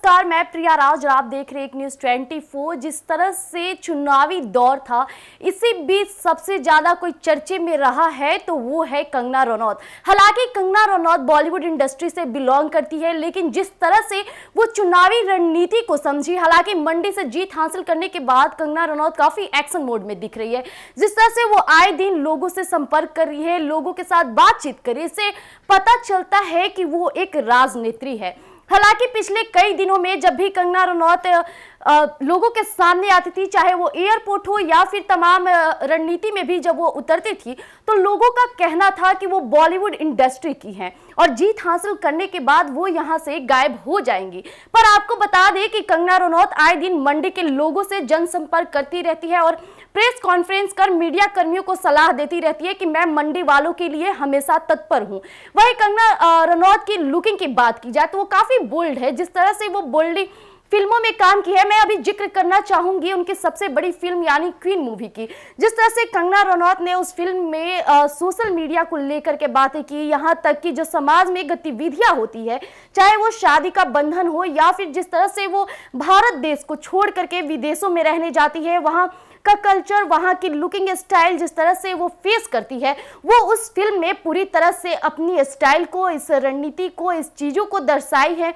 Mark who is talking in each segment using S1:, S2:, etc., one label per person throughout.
S1: नमस्कार, मैं प्रिया राज और आप देख रहे हैं न्यूज़ 24। जिस तरह से चुनावी दौर था, इसी बीच सबसे ज्यादा कोई चर्चे में रहा है तो वो है कंगना रनौत। हालांकि कंगना रनौत बॉलीवुड इंडस्ट्री से बिलोंग करती है, लेकिन जिस तरह से वो चुनावी रणनीति को समझी, हालांकि मंडी से जीत हासिल करने के बाद कंगना रनौत काफी एक्शन मोड में दिख रही है। जिस तरह से वो आए दिन लोगों से संपर्क कर रही है, लोगों के साथ बातचीत कर रही है, इससे पता चलता है कि वो एक राजनेत्री है। हालांकि पिछले कई दिनों में जब भी कंगना रनौत लोगों के सामने आती थी, चाहे वो एयरपोर्ट हो या फिर तमाम रणनीति में भी जब वो उतरती थी, तो लोगों का कहना था कि वो बॉलीवुड इंडस्ट्री की हैं और जीत हासिल करने के बाद वो यहां से गायब हो जाएंगी। पर आपको बता दें कि कंगना रनौत आए दिन मंडी के लोगों से जनसंपर्क करती रहती है और प्रेस कॉन्फ्रेंस कर मीडिया कर्मियों को सलाह देती रहती है कि मैं मंडी वालों के लिए हमेशा तत्पर हूं। वही कंगना रनौत की लुकिंग की बात की जाए तो वो काफी बोल्ड है। जिस तरह से वो बोल्डली फिल्मों में काम की है, मैं अभी जिक्र करना चाहूंगी उनकी सबसे बड़ी फिल्म यानी क्वीन मूवी की। जिस तरह से कंगना रनौत ने उस फिल्म में सोशल मीडिया को लेकर के बातें की, यहाँ तक कि जो समाज में गतिविधियां होती है, चाहे वो शादी का बंधन हो या फिर जिस तरह से वो भारत देश को छोड़ करके विदेशों में रहने जाती है, वहाँ का कल्चर, वहाँ की लुकिंग स्टाइल जिस तरह से वो फेस करती है, वो उस फिल्म में पूरी तरह से अपनी स्टाइल को, इस रणनीति को, इस चीज़ों को दर्शाई है।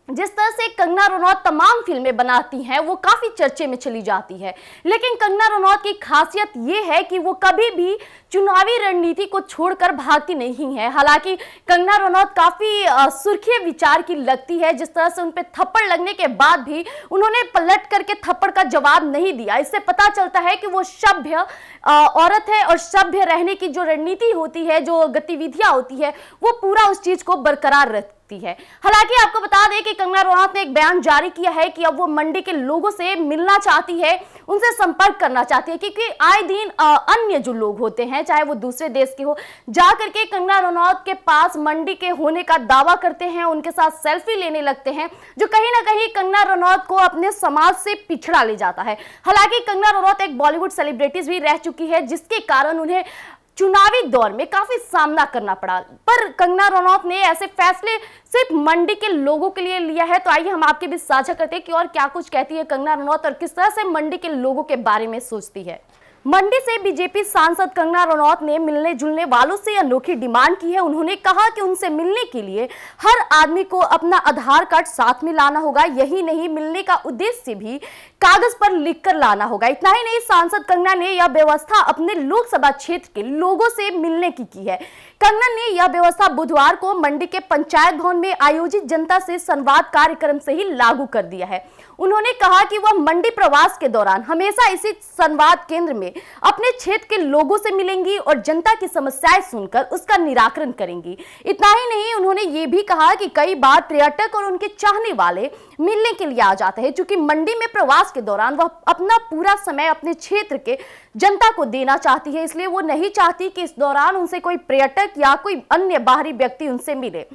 S1: जिस तरह से कंगना रनौत तमाम फिल्में बनाती हैं, वो काफ़ी चर्चे में चली जाती है, लेकिन कंगना रनौत की खासियत ये है कि वो कभी भी चुनावी रणनीति को छोड़कर भागती नहीं है। हालांकि कंगना रनौत काफ़ी सुर्खिये विचार की लगती है। जिस तरह से उन पर थप्पड़ लगने के बाद भी उन्होंने पलट करके थप्पड़ का जवाब नहीं दिया। इससे पता चलता है कि वो सभ्य औरत है और सभ्य रहने की जो रणनीति होती है, जो गतिविधियां होती है, वो पूरा उस चीज को बरकरार रखती है। हालांकि आपको बता दें कि कंगना रनौत ने एक बयान जारी किया है कि अब वो मंडी के लोगों से मिलना चाहती है, उनसे संपर्क करना चाहती है, क्योंकि आए दिन अन्य जो लोग होते हैं, चाहे वो दूसरे देश के हो, जाकर के कंगना रनौत के पास मंडी के होने का दावा करते हैं, उनके साथ सेल्फी लेने लगते हैं, जो कहीं ना कहीं कंगना रनौत को अपने समाज से पिछड़ा ले जाता है। हालांकि कंगना रनौत एक बॉलीवुड सेलिब्रिटीज भी रह चुकी है, जिसके कारण उन्हें चुनावी दौर में काफी सामना करना पड़ा। पर कंगना रनौत ने ऐसे फैसले सिर्फ मंडी के लोगों के लिए लिया है। तो आइए हम आपके बीच साझा करते हैं कि और क्या कुछ कहती है कंगना रनौत और किस तरह से मंडी के लोगों के बारे में सोचती है। मंडी से बीजेपी सांसद कंगना रनौत ने मिलने जुलने वालों से अनोखी डिमांड की है। उन्होंने कहा कि उनसे मिलने के लिए हर आदमी को अपना आधार कार्ड साथ में लाना होगा। यही नहीं, मिलने का उद्देश्य भी कागज पर लिखकर लाना होगा। इतना ही नहीं, सांसद कंगना ने यह व्यवस्था अपने लोकसभा क्षेत्र के लोगों से मिलने की है। कंगना ने यह व्यवस्था बुधवार को मंडी के पंचायत भवन में आयोजित जनता से संवाद कार्यक्रम से ही लागू कर दिया है। उन्होंने कहा कि वह मंडी प्रवास के दौरान हमेशा इसी संवाद केंद्र में अपने क्षेत्र के लोगों से मिलेंगी और जनता की समस्याएं सुनकर उसका निराकरण करेंगी। इतना ही नहीं, उन्होंने ये भी कहा कि कई बार पर्यटक और उनके चाहने वाले मिलने के लिए आ जाते हैं, क्योंकि मंडी में प्रवास के दौरान वह अपना पूरा समय अपने क्षेत्र के जनता को देना चाहती है, इसलिए वो नहीं चाहती कि इस दौरान उनसे कोई पर्यटक या कोई अन्य बाहरी व्यक्ति उनसे मिले।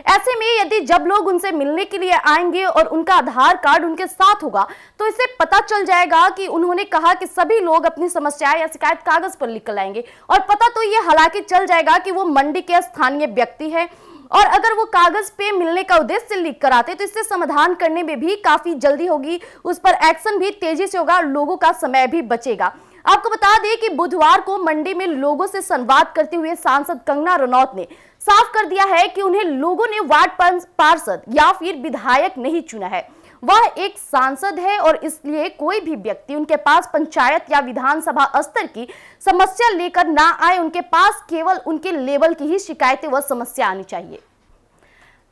S1: ऐसे में यदि जब लोग उनसे मिलने के लिए आएंगे और उनका आधार कार्ड उनके साथ होगा, तो इससे पता चल जाएगा कि उन्होंने कहा कि सभी लोग अपनी समस्याएं या शिकायत कागज पर लिख कर लाएंगे और पता तो ये हालांकि चल जाएगा कि वो मंडी के स्थानीय व्यक्ति है। और अगर वो कागज पे मिलने का उद्देश्य लिख कर आते तो इससे समाधान करने में भी काफी जल्दी होगी, उस पर एक्शन भी तेजी से होगा, लोगों का समय भी बचेगा। आपको बता दें कि बुधवार को मंडी में लोगों से संवाद करते हुए सांसद कंगना रनौत ने साफ कर दिया है कि उन्हें लोगों ने वार्ड पार्षद या फिर विधायक नहीं चुना है, वह एक सांसद है और इसलिए कोई भी व्यक्ति उनके पास पंचायत या विधानसभा स्तर की समस्या लेकर ना आए, उनके पास केवल उनके लेवल की ही शिकायतें व समस्या आनी चाहिए।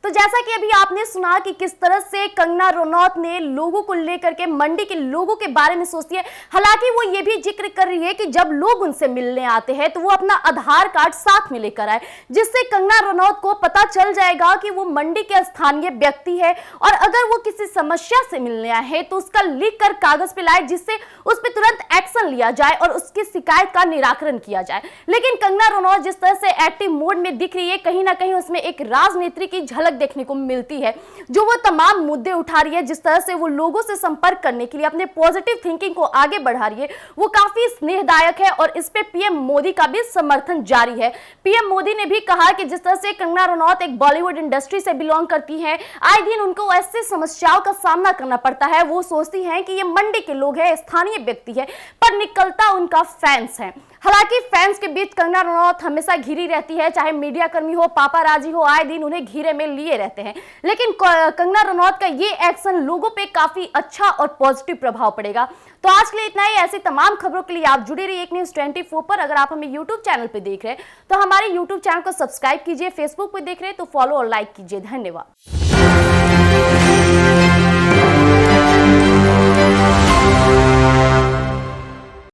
S1: तो जैसा कि अभी आपने सुना कि किस तरह से कंगना रनौत ने लोगों को लेकर के मंडी के लोगों के बारे में सोचती है। हालांकि वो ये भी जिक्र कर रही है कि जब लोग उनसे मिलने आते हैं तो वो अपना आधार कार्ड साथ में लेकर आए, जिससे कंगना रनौत को पता चल जाएगा कि वो मंडी के स्थानीय व्यक्ति है और अगर वो किसी समस्या से मिलने आए हैं तो उसका लिख कर कागज पे लाए, जिससे उस पर तुरंत एक्शन लिया जाए और उसकी शिकायत का निराकरण किया जाए। लेकिन कंगना रनौत जिस तरह से एक्टिव मोड में दिख रही है, कहीं ना कहीं उसमें एक राजनीति की झलक झलक देखने को मिलती है। जो वो तमाम मुद्दे उठा रही है, जिस तरह से वो लोगों से संपर्क करने के लिए अपने पॉजिटिव थिंकिंग को आगे बढ़ा रही है, वो काफी स्नेहदायक है और इस पे पीएम मोदी का भी समर्थन जारी है। पीएम मोदी ने भी कहा कि जिस तरह से कंगना रनौत एक बॉलीवुड इंडस्ट्री से बिलोंग करती हैं, आए दिन उनको ऐसे समस्याओं का सामना करना पड़ता है। वो सोचती हैं कि ये मंडी के लोग हैं, स्थानीय व्यक्ति है, पर निकलता उनका फैंस है। हालांकि फैंस के बीच कंगना रनौत हमेशा घिरी रहती है, चाहे मीडिया कर्मी हो, पापाराजी हो, आए दिन उन्हें घेरे में लिए रहते हैं। लेकिन कंगना रनौत का ये एक्शन लोगों पे काफी अच्छा और पॉजिटिव प्रभाव पड़ेगा। तो आज के लिए इतना ही। ऐसी तमाम खबरों के लिए आप जुड़े रहिए एक न्यूज़ 24 पर। अगर आप हमें यूट्यूब चैनल पर देख रहे हैं तो हमारे यूट्यूब चैनल को सब्सक्राइब कीजिए, फेसबुक पर देख रहे हैं तो फॉलो और लाइक कीजिए। धन्यवाद।